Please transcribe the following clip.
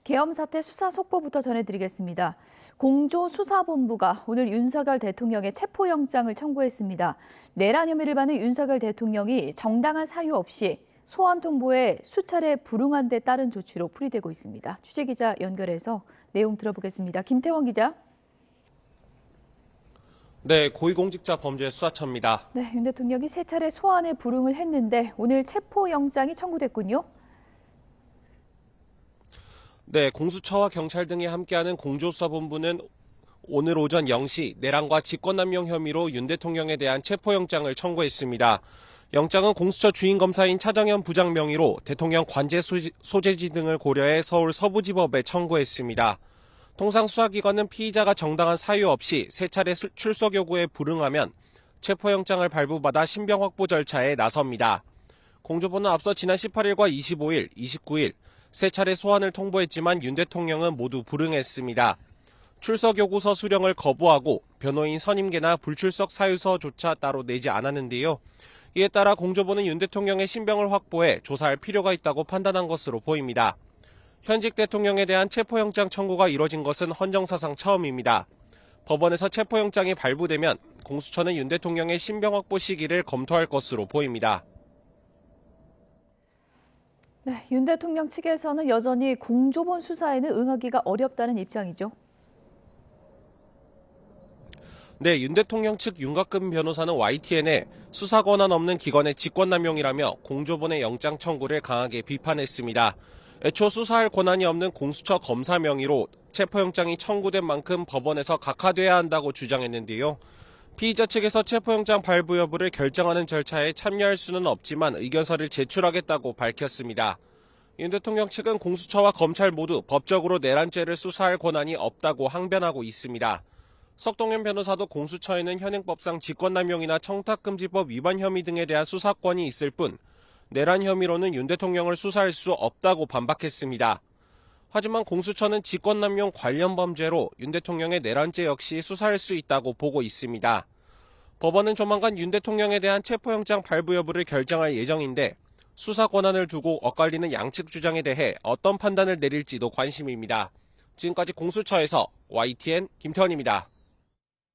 계엄 사태 수사 속보부터 전해드리겠습니다. 공조수사본부가 오늘 윤석열 대통령의 체포영장을 청구했습니다. 내란 혐의를 받는 윤석열 대통령이 정당한 사유 없이 소환 통보에 수차례 불응한 데 따른 조치로 풀이되고 있습니다. 취재기자 연결해서 내용 들어보겠습니다. 김태원 기자. 네, 고위공직자 범죄수사처입니다. 네, 윤 대통령이 세 차례 소환에 불응을 했는데 오늘 체포영장이 청구됐군요. 네, 공수처와 경찰 등이 함께하는 공조수사본부는 오늘 오전 0시 내란과 직권남용 혐의로 윤 대통령에 대한 체포영장을 청구했습니다. 영장은 공수처 주임검사인 차정현 부장 명의로 대통령 관제 소재지 등을 고려해 서울 서부지법에 청구했습니다. 통상 수사기관은 피의자가 정당한 사유 없이 세 차례 출석 요구에 불응하면 체포영장을 발부받아 신병 확보 절차에 나섭니다. 공조부는 앞서 지난 18일과 25일, 29일 세 차례 소환을 통보했지만 윤 대통령은 모두 불응했습니다. 출석 요구서 수령을 거부하고 변호인 선임계나 불출석 사유서조차 따로 내지 않았는데요. 이에 따라 공조부는 윤 대통령의 신병을 확보해 조사할 필요가 있다고 판단한 것으로 보입니다. 현직 대통령에 대한 체포영장 청구가 이뤄진 것은 헌정사상 처음입니다. 법원에서 체포영장이 발부되면 공수처는 윤 대통령의 신병 확보 시기를 검토할 것으로 보입니다. 네, 윤 대통령 측에서는 여전히 공조본 수사에는 응하기가 어렵다는 입장이죠. 네, 윤 대통령 측 윤곽근 변호사는 YTN에 수사 권한 없는 기관의 직권남용이라며 공조본의 영장 청구를 강하게 비판했습니다. 애초 수사할 권한이 없는 공수처 검사 명의로 체포영장이 청구된 만큼 법원에서 각하돼야 한다고 주장했는데요. 피의자 측에서 체포영장 발부 여부를 결정하는 절차에 참여할 수는 없지만 의견서를 제출하겠다고 밝혔습니다. 윤 대통령 측은 공수처와 검찰 모두 법적으로 내란죄를 수사할 권한이 없다고 항변하고 있습니다. 석동현 변호사도 공수처에는 현행법상 직권남용이나 청탁금지법 위반 혐의 등에 대한 수사권이 있을 뿐 내란 혐의로는 윤 대통령을 수사할 수 없다고 반박했습니다. 하지만 공수처는 직권남용 관련 범죄로 윤 대통령의 내란죄 역시 수사할 수 있다고 보고 있습니다. 법원은 조만간 윤 대통령에 대한 체포영장 발부 여부를 결정할 예정인데 수사 권한을 두고 엇갈리는 양측 주장에 대해 어떤 판단을 내릴지도 관심입니다. 지금까지 공수처에서 YTN 김태원입니다.